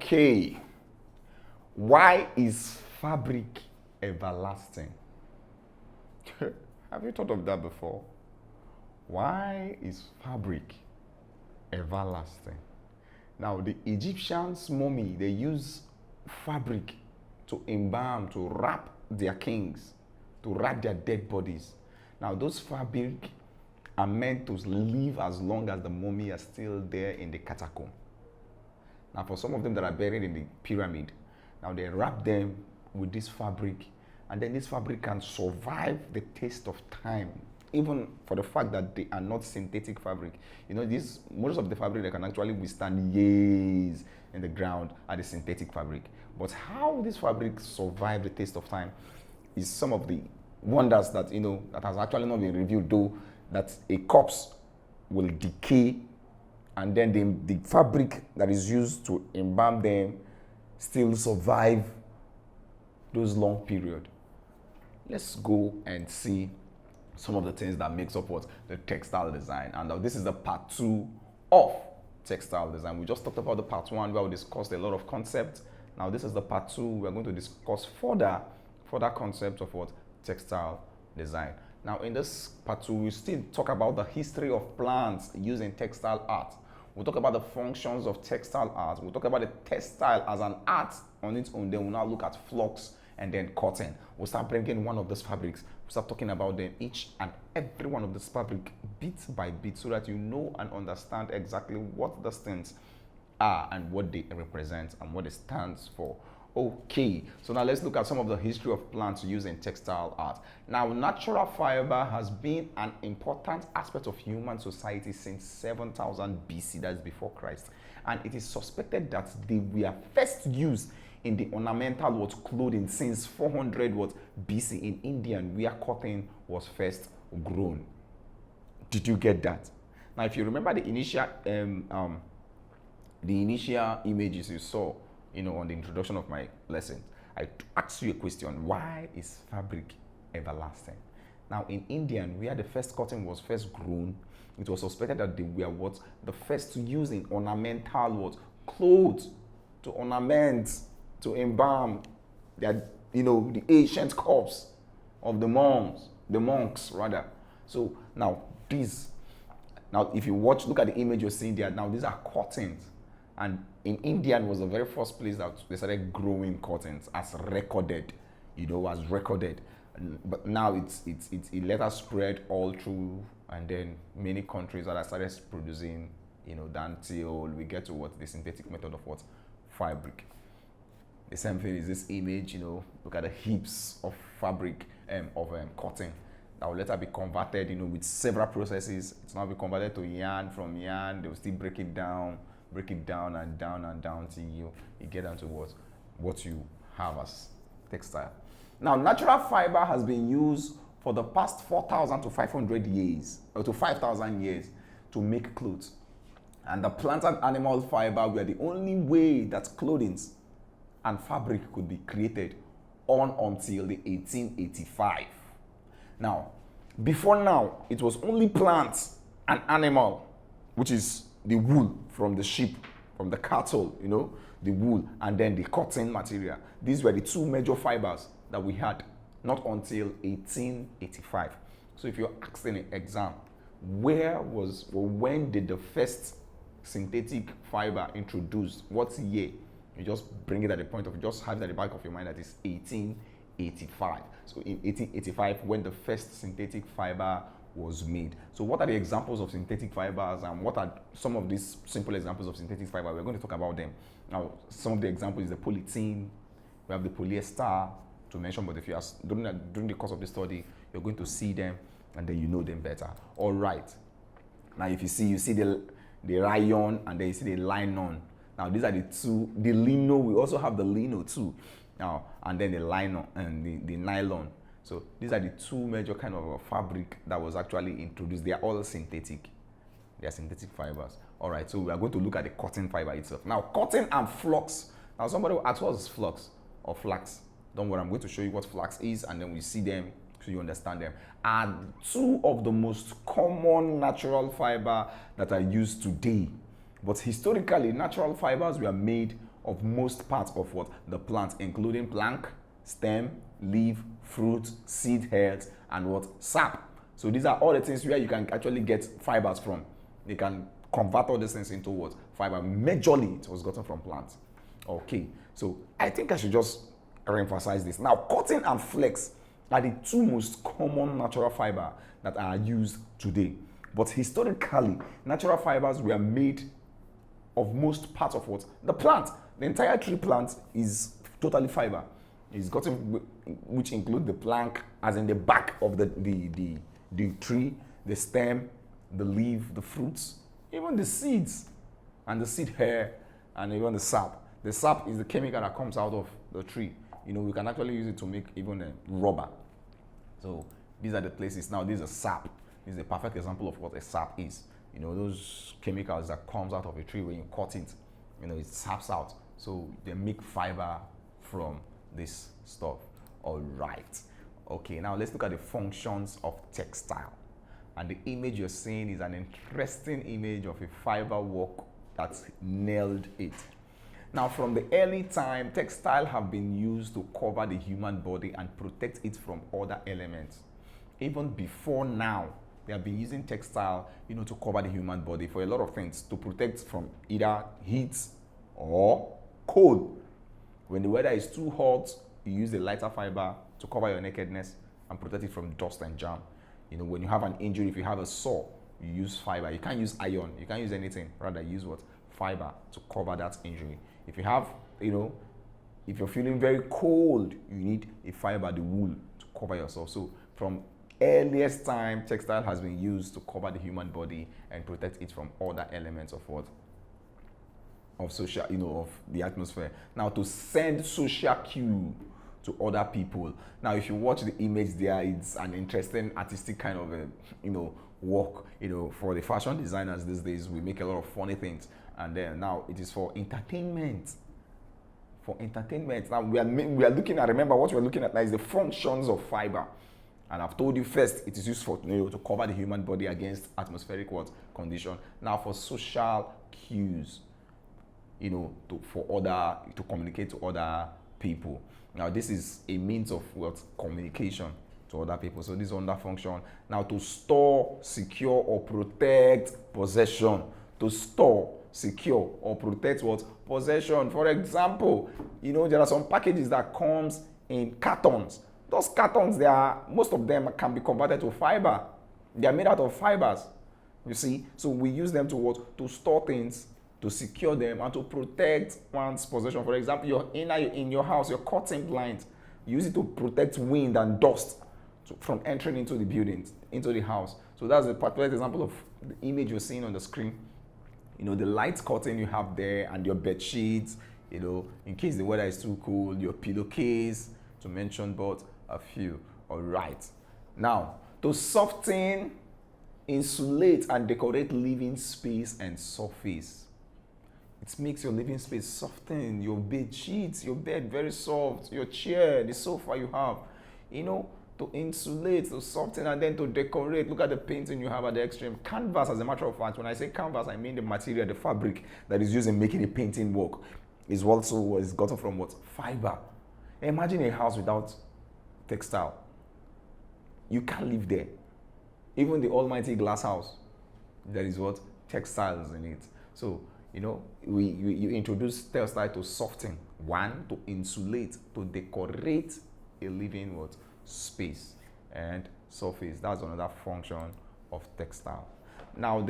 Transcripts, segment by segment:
Okay. Why is fabric everlasting? Have you thought of that before? Why is fabric everlasting? Now, the Egyptians' mummy, they use fabric to embalm, to wrap their kings, to wrap their dead bodies. Now, those fabric are meant to live as long as the mummy is still there in the catacomb. Now, for some of them that are buried in the pyramid, now they wrap them with this fabric, and then this fabric can survive the test of time, even for the fact that they are not synthetic fabric. You know, most of the fabric that can actually withstand years in the ground are the synthetic fabric. But how this fabric survive the test of time is some of the wonders that, you know, that has actually not been revealed, though, that a corpse will decay, and then the fabric that is used to embalm them still survive those long period. Let's go and see some of the things that makes up what the textile design. And this is the part 2 of textile design. We just talked about the part 1 where we discussed a lot of concepts. Now this is the part 2. We're going to discuss further concepts of what textile design. Now in this part 2, we still talk about the history of plants using textile art. We'll talk about the functions of textile art. We'll talk about the textile as an art on its own. Then we'll now look at Flax and then cotton. We'll start bringing one of those fabrics. We'll start talking about them, each and every one of this fabric, bit by bit, so that you know and understand exactly what the things are and what they represent and what it stands for. Okay, so now let's look at some of the history of plants using textile art. Now, natural fiber has been an important aspect of human society since 7000 BC, that's before Christ. And it is suspected that they were first used in the ornamental clothing since 400 BC in India, where cotton was first grown. Did you get that? Now, if you remember the initial images you saw, you know, on the introduction of my lesson, I asked you a question: why is fabric everlasting? Now, in India, where the first cotton was first grown, it was suspected that they were the first to use in ornamental clothes, to ornament, to embalm their, you know, the ancient corpse of the monks rather. So now if you look at the image you're seeing there, now these are cottons. And in India was the very first place that they started growing cottons as recorded. But now it later spread all through, and then many countries that started producing, you know, until we get to the synthetic method of fabric. The same thing is this image, you know, look at the heaps of fabric cotton that will later be converted, you know, with several processes. It's now be converted to yarn. From yarn, they will still break it down and down till you get down to what you have as textile. Now, natural fiber has been used for the past 4,000 to 500 years, or to 5,000 years, to make clothes. And the plant and animal fiber were the only way that clothing and fabric could be created until the 1885. Now, before now, it was only plants and animal, which is the wool from the sheep, from the cattle, you know, the wool, and then the cotton material. These were the two major fibers that we had, not until 1885. So if you're asked in an exam, when did the first synthetic fiber introduced? What year? You just bring it at the point of, just have it at the back of your mind that it's 1885. So in 1885, when the first synthetic fiber was made. So what are the examples of synthetic fibers, and what are some of these simple examples of synthetic fiber? We're going to talk about them. Now, some of the examples is the polythene, we have the polyester, to mention, but if you ask during the course of the study, you're going to see them and then you know them better. All right. Now, if you see the rayon, and then you see the linon. Now, these are the two. The lino, we also have the lino too. Now, and then the lino and the nylon. So these are the two major kind of fabric that was actually introduced. They are all synthetic. They are synthetic fibers. All right, so we are going to look at the cotton fiber itself. Now, cotton and flax. Now, somebody will ask, what is flax or flax? Don't worry, I'm going to show you what flax is, and then we see them so you understand them. And two of the most common natural fiber that are used today. But historically, natural fibers were made of most parts of what? The plant, including plank, stem, leaf, fruit, seed heads, and what? Sap. So these are all the things where you can actually get fibers from. They can convert all these things into what? Fiber. Majorly, it was gotten from plants. Okay, so I think I should just re-emphasize this. Now, cotton and flax are the two most common natural fiber that are used today. But historically, natural fibers were made of most parts of what? The plant. The entire tree plant is totally fiber. It's gotten, which include the plank, as in the back of the tree, the stem, the leaf, the fruits, even the seeds, and the seed hair, and even the sap. The sap is the chemical that comes out of the tree. You know, we can actually use it to make even a rubber. So these are the places. Now, this is a sap. This is a perfect example of what a sap is. You know, those chemicals that comes out of a tree when you cut it, you know, it saps out. So they make fiber from this stuff. All right. Okay, now let's look at the functions of textile. And the image you're seeing is an interesting image of a fiber work that's nailed it. Now, from the early time, textile have been used to cover the human body and protect it from other elements. Even before now, they have been using textile, you know, to cover the human body for a lot of things, to protect from either heat or cold. When the weather is too hot, you use the lighter fiber to cover your nakedness and protect it from dust and germ. You know, when you have an injury, if you have a sore, you use fiber. You can't use iron. You can't use anything. Rather, use what? Fiber to cover that injury. If you have, you know, if you're feeling very cold, you need a fiber, the wool, to cover yourself. So from earliest time, textile has been used to cover the human body and protect it from other elements of what? Of social, you know, of the atmosphere. Now, to send social cue to other people. Now, if you watch the image there, it's an interesting artistic kind of a, you know, work. You know, for the fashion designers these days, we make a lot of funny things, and then now it is for entertainment. For entertainment. Now we are looking at, remember what we're looking at now is the functions of fiber. And I've told you first, it is used for, you know, to cover the human body against atmospheric what? Condition. Now for social cues, you know, to communicate to other people. Now this is a means of what? Communication to other people. So this is under function. Now to store, secure, or protect possession. To store, secure, or protect what? Possession. For example, you know, there are some packages that comes in cartons. Those cartons, most of them can be converted to fiber. They are made out of fibers. You see, so we use them to what? To store things, to secure them, and to protect one's possession. For example, in your house, your curtain blinds, you use it to protect wind and dust from entering into the building, into the house. So that's a perfect example of the image you're seeing on the screen. You know, the light curtain you have there, and your bed sheets, you know, in case the weather is too cold, your pillowcase, to mention but a few. All right. Now, to soften, insulate, and decorate living space and surface. It makes your living space soften, your bed sheets, your bed very soft, your chair, the sofa you have, you know, to insulate, to soften, and then to decorate. Look at the painting you have at the extreme. Canvas, as a matter of fact, when I say canvas, I mean the material, the fabric that is used in making a painting work is also is gotten from what? Fiber. Imagine a house without textile. You can't live there. Even the almighty glass house, there is what? Textiles in it. So, you know, you introduce textile to soften, one, to insulate, to decorate a living what? Space and surface. That's another function of textile. Now,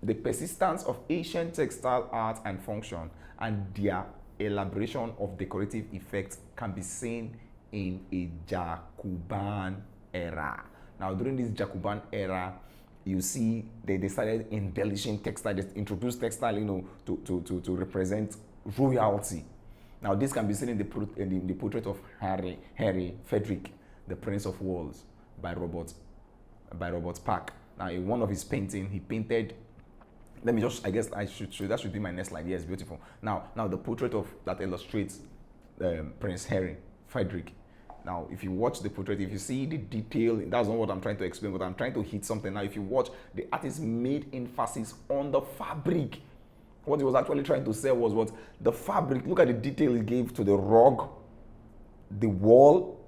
the persistence of ancient textile art and function and their elaboration of decorative effects can be seen in a Jacobean era. Now, during this Jacobean era, you see they started embellishing textile. They introduced textile, you know, to represent royalty. Now, this can be seen in the portrait of Harry Frederick, the Prince of Wales, by Robert Park. Now, in one of his paintings, he painted. Let me just, I guess that should be my next slide. Yes, beautiful. Now the portrait that illustrates Prince Harry Frederick. Now, if you watch the portrait, if you see the detail, that's not what I'm trying to explain, but I'm trying to hit something. Now, if you watch, the artist made emphasis on the fabric What he was actually trying to sell was what? The fabric. Look at the detail he gave to the rug, the wall,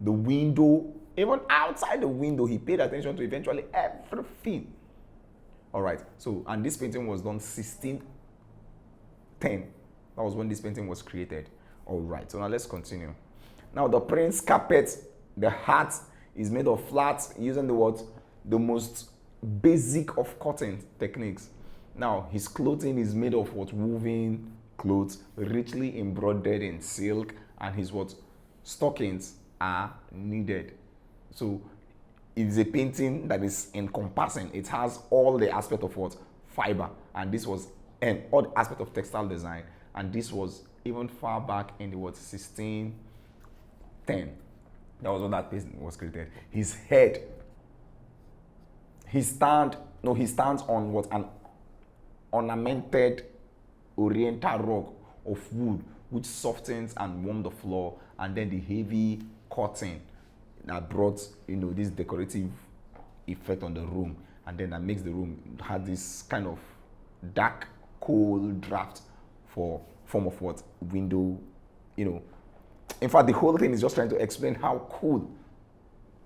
the window. Even outside the window, he paid attention to eventually everything. All right. So, and this painting was done 1610. That was when this painting was created. All right. So now let's continue. Now the prince carpet, the hat is made of flat using the what? The most basic of cotton techniques. Now his clothing is made of what? Woven clothes, richly embroidered in silk, and his what? Stockings are needed. So it's a painting that is encompassing. It has all the aspect of what? Fiber. And this was an odd aspect of textile design. And this was even far back in the what? 1610. That was when that painting was created. His head, he stands on what? An ornamented oriental rug of wood, which softens and warms the floor, and then the heavy curtain that brought, this decorative effect on the room, and then that makes the room have this kind of dark, cold draft for form of what? Window, In fact, the whole thing is just trying to explain how cool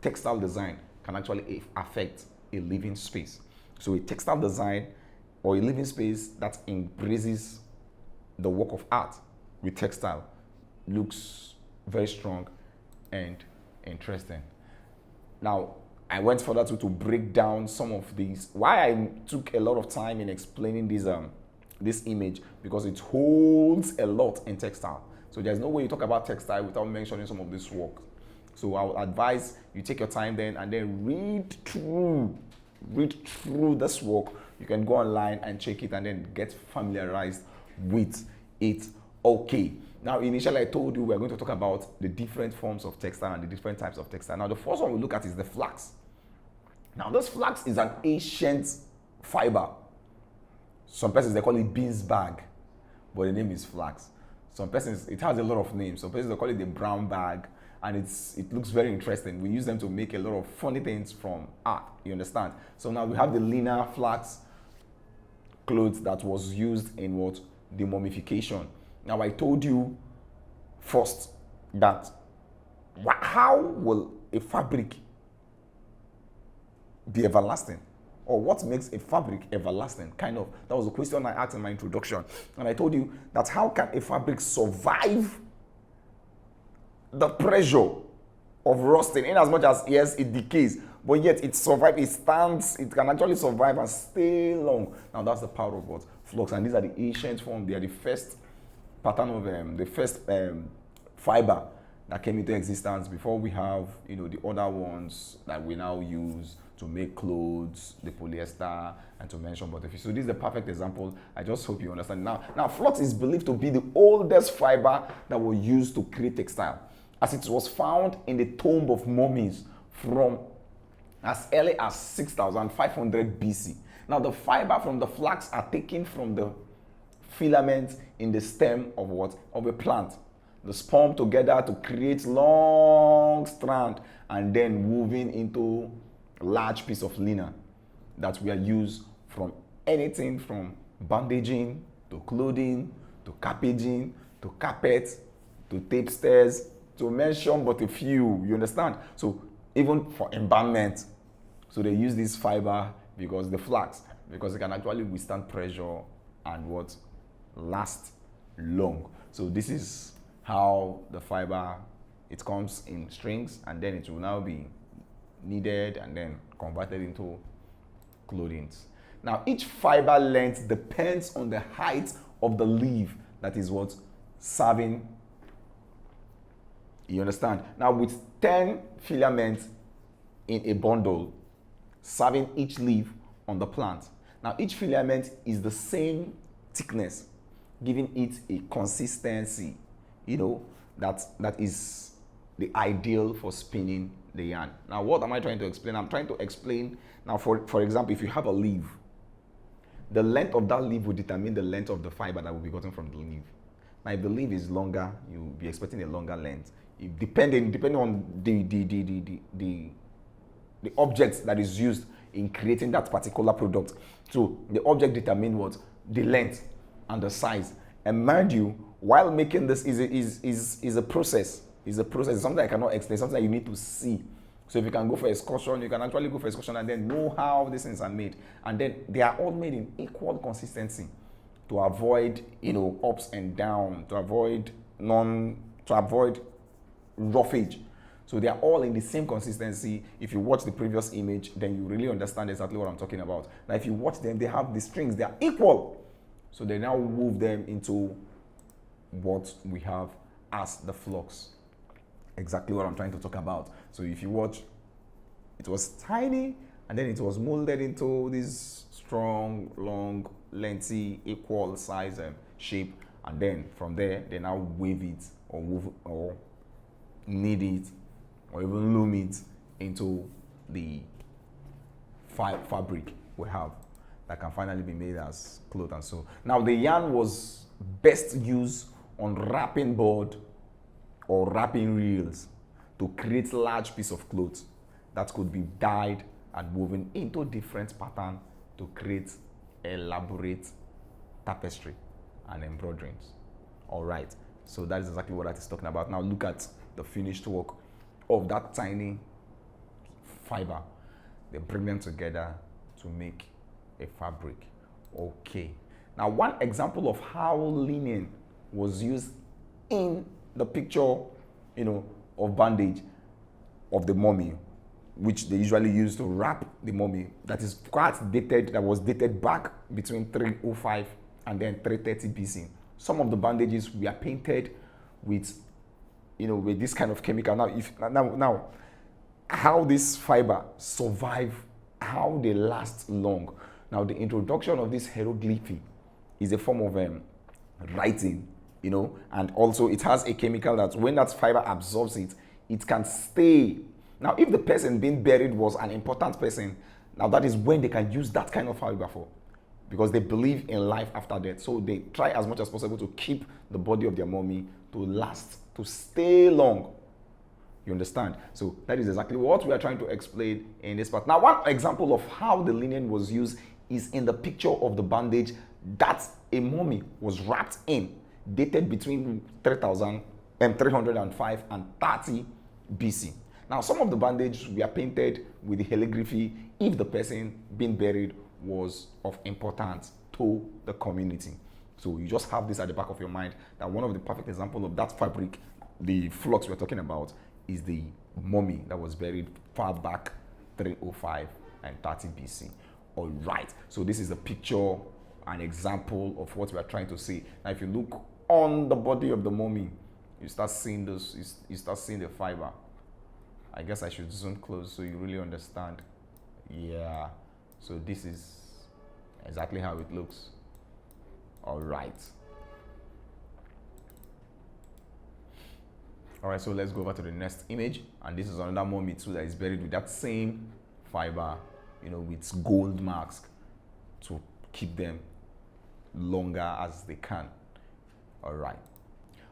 textile design can actually affect a living space. So a textile design or a living space that embraces the work of art with textile looks very strong and interesting. Now, I went further to break down some of these. Why I took a lot of time in explaining this image, because it holds a lot in textile. So there's no way you talk about textile without mentioning some of this work. So I would advise you take your time then and then read through this work. You can go online and check it and then get familiarized with it. Okay. Now, initially I told you we're going to talk about the different forms of textile and the different types of textile. Now, the first one we look at is the flax. Now, this flax is an ancient fiber. Some persons, they call it beans bag, but the name is flax. Some persons, it has a lot of names. Some persons, they call it the brown bag, and it looks very interesting. We use them to make a lot of funny things from art, you understand? So now we have the linear flax clothes that was used in what? The mummification. Now, I told you first that how will a fabric be everlasting? Or what makes a fabric everlasting? Kind of. That was the question I asked in my introduction. And I told you that how can a fabric survive the pressure of rusting, in as much as, yes, it decays, but yet it survives, it stands, it can actually survive and stay long. Now, that's the power of what? Flux. And these are the ancient forms. They are the first pattern of the first fiber that came into existence before we have, the other ones that we now use to make clothes, the polyester, and to mention but a few. So this is the perfect example. I just hope you understand. Now, flax is believed to be the oldest fiber that was used to create textile, as it was found in the tomb of mummies from as early as 6500 BC. Now, the fiber from the flax are taken from the filaments in the stem of what? Of a plant. The spun together to create long strand and then woven into a large piece of linen that we are used from anything from bandaging to clothing to carpeting to carpet to tapesters, to mention but a few, you understand? So even for embalmment, so they use this fiber because the flax, because it can actually withstand pressure and what? Last long. So this is how the fiber, it comes in strings and then it will now be kneaded and then converted into clothing. Now, each fiber length depends on the height of the leaf that is what? Serving. You understand? Now, with 10 filaments in a bundle, serving each leaf on the plant. Now, each filament is the same thickness, giving it a consistency, that is the ideal for spinning the yarn. Now, what am I trying to explain? I'm trying to explain, now, for example, if you have a leaf, the length of that leaf will determine the length of the fiber that will be gotten from the leaf. Now, if the leaf is longer, you'll be expecting a longer length. Depending on the object that is used in creating that particular product. So the object determines what? the length and the size. And mind you, while making this is a process. It's a process. It's something I cannot explain. Something that you need to see. So if you can go for excursion, you can actually go for excursion and then know how these things are made. And then they are all made in equal consistency to avoid, ups and downs, to avoid roughage. So they are all in the same consistency. If you watch the previous image, then you really understand exactly what I'm talking about. Now, if you watch them, they have the strings, they are equal. So they now move them into what we have as the flux. Exactly what I'm trying to talk about. So if you watch, it was tiny, and then it was molded into this strong, long, lengthy, equal size shape. And then from there, they now wave it or knead it or even loom it into the fabric we have that can finally be made as cloth and so. Now the yarn was best used on wrapping board or wrapping reels to create large piece of cloth that could be dyed and woven into different pattern to create elaborate tapestry and embroiderings. All right, so that is exactly what that is talking about. Now look at the finished work of that tiny fiber. They bring them together to make a fabric. Okay, now one example of how linen was used in the picture, of bandage of the mummy, which they usually use to wrap the mummy, that is quite dated, that was dated back between 305 and then 330 BC. Some of the bandages were painted with, with this kind of chemical. Now, how this fiber survive, how they last long. Now, the introduction of this hieroglyphy is a form of writing, and also it has a chemical that when that fiber absorbs it, it can stay. Now, if the person being buried was an important person, now that is when they can use that kind of fiber for, because they believe in life after death. So they try as much as possible to keep the body of their mummy to last, to stay long. You understand? So that is exactly what we are trying to explain in this part. Now, one example of how the linen was used is in the picture of the bandage that a mummy was wrapped in, dated between 305 and 30 BC. Now, some of the bandages were painted with the calligraphy if the person being buried was of importance to the community. So you just have this at the back of your mind that one of the perfect examples of that fabric, the flux we're talking about, is the mummy that was buried far back 305 and 30 BC. All right, so this is a picture, an example of what we are trying to see. Now, if you look on the body of the mummy, you start seeing this, you start seeing the fiber. I guess I should zoom close so you really understand. Yeah, so this is exactly how it looks. All right. All right, so let's go over to the next image. And this is another mummy too that is buried with that same fiber, with gold mask to keep them longer as they can. All right.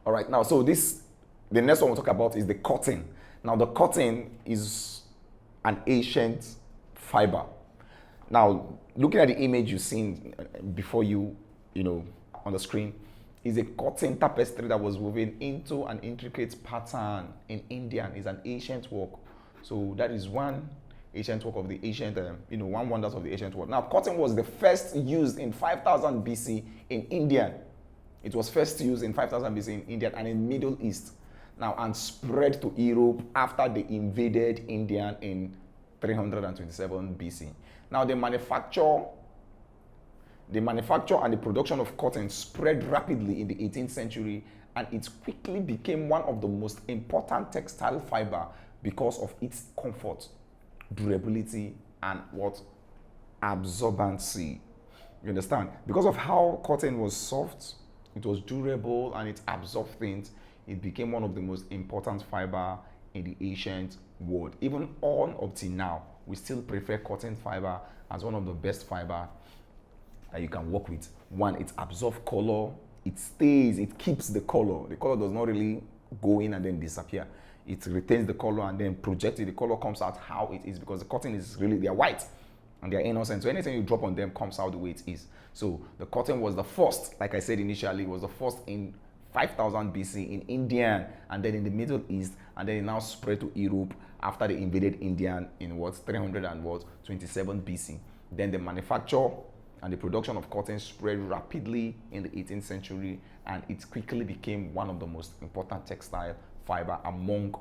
All right, now, so the next one we'll talk about is the cotton. Now, the cotton is an ancient fiber. Now, looking at the image you've seen before you, on the screen, is a cotton tapestry that was woven into an intricate pattern in India. It's an ancient work. So that is one ancient work of the ancient, one wonders of the ancient world. Now, cotton was the first used in 5000 BC in India. It was first used in 5000 BC in India and in Middle East. Now, and spread to Europe after they invaded India in 327 BC. Now, the manufacture and the production of cotton spread rapidly in the 18th century, and it quickly became one of the most important textile fiber because of its comfort, durability, and absorbency. You understand? Because of how cotton was soft, it was durable, and it absorbed things, it became one of the most important fiber in the ancient world. Even on up till now, we still prefer cotton fiber as one of the best fiber that you can work with. One, it absorbs color, it stays, it keeps the color. The color does not really go in and then disappear. It retains the color and then projects it. The color comes out how it is because the cotton is really, they're white. and they're innocent. So anything you drop on them comes out the way it is. So the cotton was the first, like I said initially, was the first in 5000 BC in India, and then in the Middle East, and then it now spread to Europe after they invaded India in 327 BC. Then the manufacture and the production of cotton spread rapidly in the 18th century, and it quickly became one of the most important textile fiber among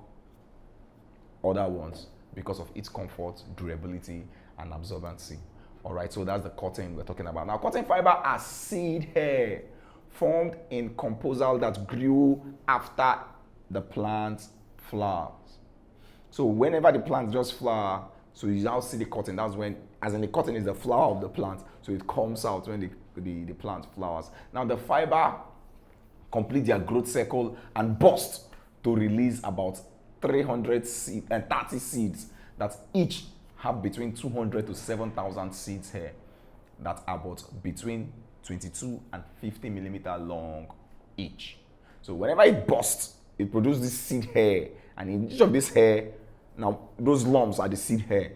other ones because of its comfort, durability, and absorbency. All right, so that's the cotton we're talking about. Now, cotton fiber are seed hair formed in composal that grew after the plant flowers. So whenever the plant just flower, so you now see the cotton. That's when, as in the cotton is the flower of the plant, so it comes out when the plant flowers. Now the fiber complete their growth cycle and burst to release about 330 seeds that each have between 200 to 7,000 seeds here that are about between 22 and 50 millimeter long each. So whenever it bursts, it produces this seed hair, and in each of this hair, now those lumps are the seed hair.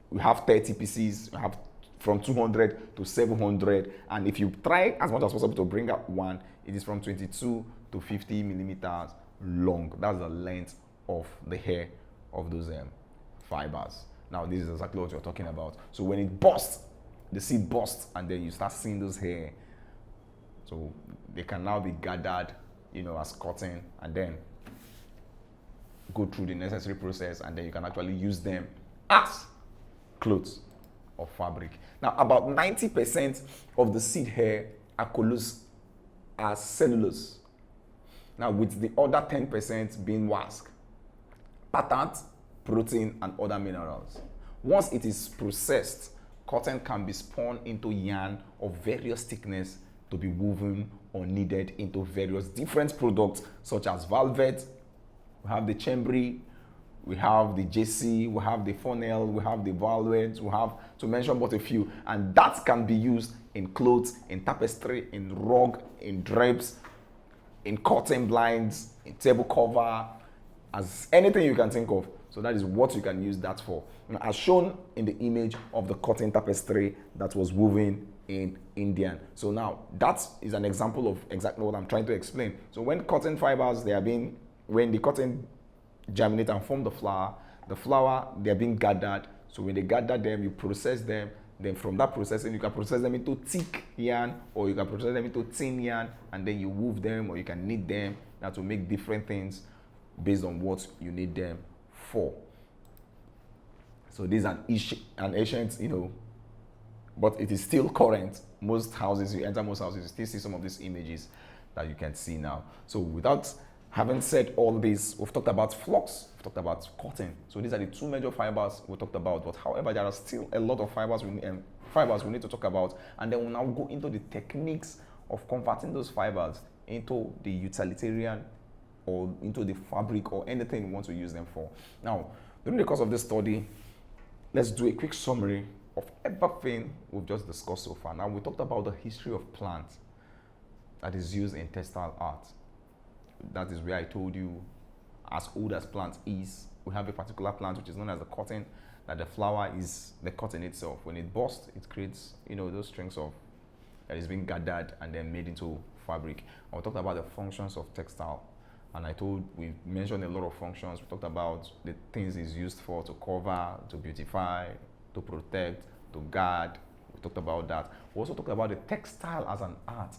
We have 30 pieces, we have from 200 to 700, and if you try as much as possible to bring out one, it is from 22 to 50 millimeters long. That's the length of the hair of those fibers. Now this is exactly what you're talking about. So when it bursts, the seed bursts, and then you start seeing those hair. So they can now be gathered, as cotton, and then go through the necessary process, and then you can actually use them as clothes or fabric. Now, about 90% of the seed hair are cellulose. Now, with the other 10% being wax, pattern, protein, and other minerals. Once it is processed, cotton can be spun into yarn of various thickness to be woven or kneaded into various different products such as velvet. We have the chambray, we have the JC, we have the funnel, we have the velvet, we have, to mention but a few, and that can be used in clothes, in tapestry, in rug, in drapes, in curtain blinds, in table cover, as anything you can think of. So that is what you can use that for. Now, as shown in the image of the cotton tapestry that was woven in India. So now that is an example of exactly what I'm trying to explain. So when cotton fibers, when the cotton germinate and form the flower, they're being gathered. So when they gather them, you process them. Then from that processing, you can process them into thick yarn, or you can process them into thin yarn, and then you weave them, or you can knit them now to make different things based on what you need them for. So this is an ancient, but it is still current. Most houses, you enter most houses, you still see some of these images that you can see now. So without having said all this, we've talked about flax, we've talked about cotton. So these are the two major fibers we talked about. But however, there are still a lot of fibers we need to talk about. And then we'll now go into the techniques of converting those fibers into the utilitarian or into the fabric or anything you want to use them for. Now, during the course of this study, let's do a quick summary of everything we've just discussed so far. Now, we talked about the history of plants that is used in textile art. That is where I told you, as old as plant is, we have a particular plant which is known as the cotton, that the flower is the cotton itself. When it bursts, it creates, those strings of that is being gathered and then made into fabric. And we talked about the functions of textile, and we mentioned a lot of functions. We talked about the things it's used for: to cover, to beautify, to protect, to guard. We talked about that. We also talked about the textile as an art.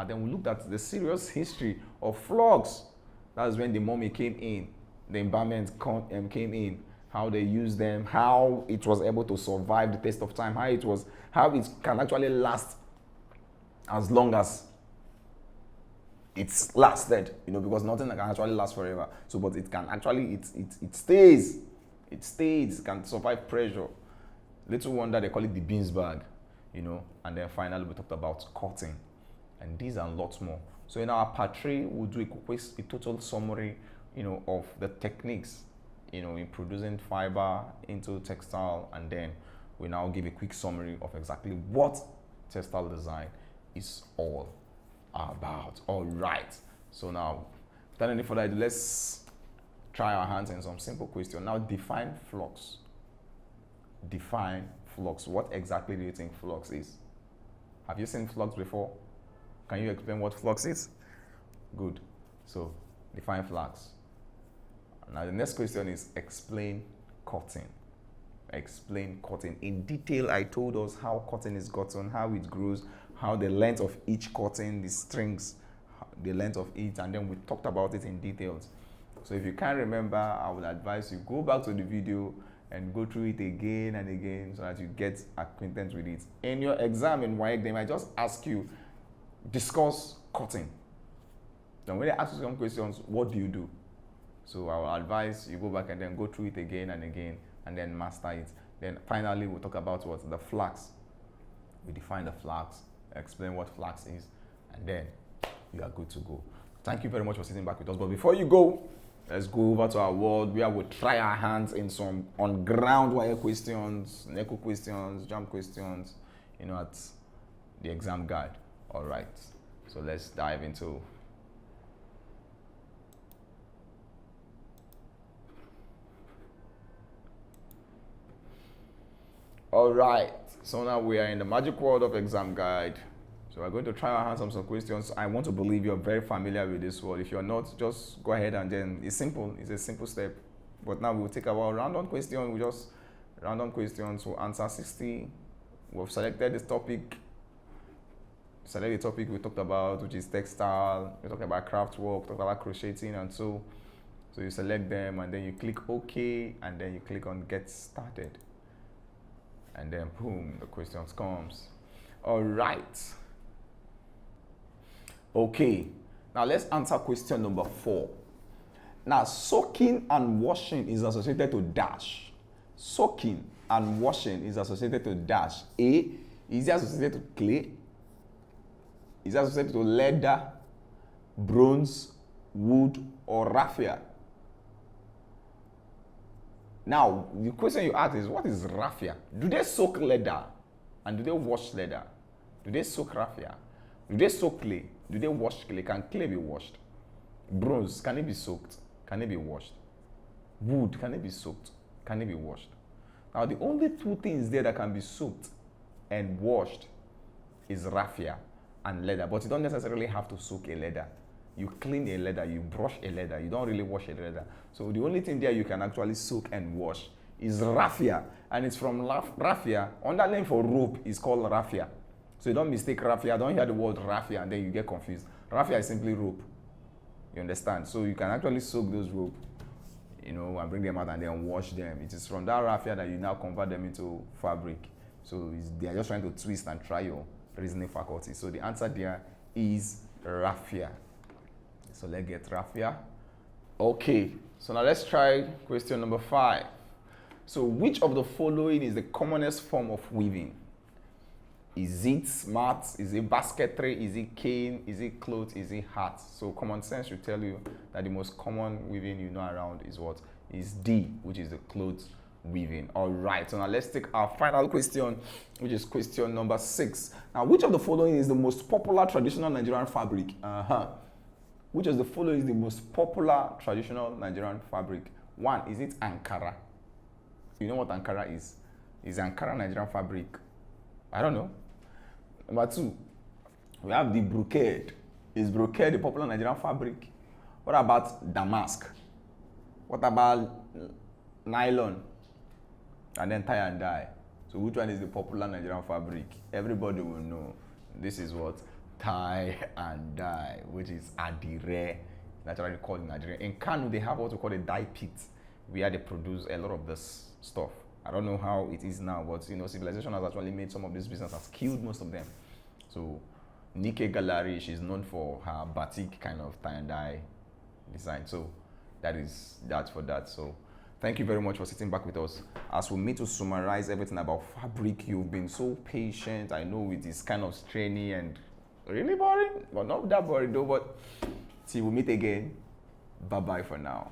Then we looked at the serious history of flax. That's when the mummy came in, the embalmment came in, how they used them, how it was able to survive the test of time, how it can actually last as long as it's lasted, because nothing can actually last forever. So, but it can actually, it stays, it can survive pressure. Little wonder they call it the beans bag. And then finally we talked about cotton, and these and lots more. So in our part 3, we'll do a total summary, of the techniques, in producing fiber into textile, and then we now give a quick summary of exactly what textile design is all about. All right. So now, without any further ado, let's try our hands in some simple question. Now, define flux. define flux. What exactly do you think flux is? Have you seen flux before? Can you explain what flux is? Good. So define flux. Now the next question is explain cotton. Explain cotton. In detail, I told us how cotton is gotten, how it grows, how the length of each cotton, the strings, the length of it, and then we talked about it in details. So if you can't remember, I would advise you go back to the video and go through it again and again so that you get acquainted with it. In your exam in WAEC, they might just ask you, discuss cotton. Then when they ask you some questions, what do you do? So I will advise you go back and then go through it again and again and then master it. Then finally, we'll talk about what? The flax. We define the flax, explain what flax is, and then you are good to go. Thank you very much for sitting back with us. But before you go, let's go over to our world where we'll try our hands in some on-ground wire questions, NECO questions, jump questions, at the exam guide. All right, so let's dive into. All right, so now we are in the magic world of Examguide. So we're going to try our hands on some questions. I want to believe you're very familiar with this world. If you're not, just go ahead and then it's simple. It's a simple step. But now we'll take our random question. We just random questions. We'll answer 60. We've selected this topic. Select the topic we talked about, which is textile. We talked about craft work, talked about crocheting, and so you select them and then you click OK and then you click on Get Started. And then boom, the questions comes. All right. Okay, now let's answer question number 4. Now, soaking and washing is associated to dash. Soaking and washing is associated to dash. A, is it associated to clay? Is it associated to leather, bronze, wood, or raffia? Now, the question you ask is, what is raffia? Do they soak leather? And do they wash leather? Do they soak raffia? Do they soak clay? Do they wash clay? Can clay be washed? Bronze, can it be soaked? Can it be washed? Wood, can it be soaked? Can it be washed? Now, the only two things there that can be soaked and washed is raffia and leather. But you don't necessarily have to soak a leather. You clean a leather, you brush a leather, you don't really wash a leather. So the only thing there you can actually soak and wash is raffia. And it's from raffia. Another name for rope is called raffia. So you don't mistake raffia. Don't hear the word raffia and then you get confused. Raffia is simply rope. You understand? So you can actually soak those rope, and bring them out and then wash them. It is from that raffia that you now convert them into fabric. So they are just trying to twist and try your reasoning faculty. So the answer there is raffia. So let's get raffia. Okay, so now let's try question number 5. So which of the following is the commonest form of weaving? Is it mat? Is it basketry? Is it cane? Is it cloth? Is it hat? So common sense should tell you that the most common weaving you know around is what? Is D, which is the cloth weaving. All right, so now let's take our final question, which is question number 6. Now, which of the following is the most popular traditional Nigerian fabric? Which of the following is the most popular traditional Nigerian fabric? 1, is it Ankara? You know what Ankara is? Is Ankara Nigerian fabric? I don't know. Number 2, we have the brocade. Is brocade the popular Nigerian fabric? What about damask? What about nylon? And then tie and dye. So which one is the popular Nigerian fabric? Everybody will know. This is what? Tie and dye, which is adire, naturally called in Nigeria. In Kano, they have what we call a dye pit, where they produce a lot of this stuff. I don't know how it is now, but civilization has actually made some of this business, has killed most of them. So Nike Gallery, she's known for her batik kind of tie and dye design. So that's for that. So thank you very much for sitting back with us. As we meet to summarize everything about fabric, you've been so patient. I know it is kind of strainy and really boring, but not that boring though. But till we meet again, bye bye for now.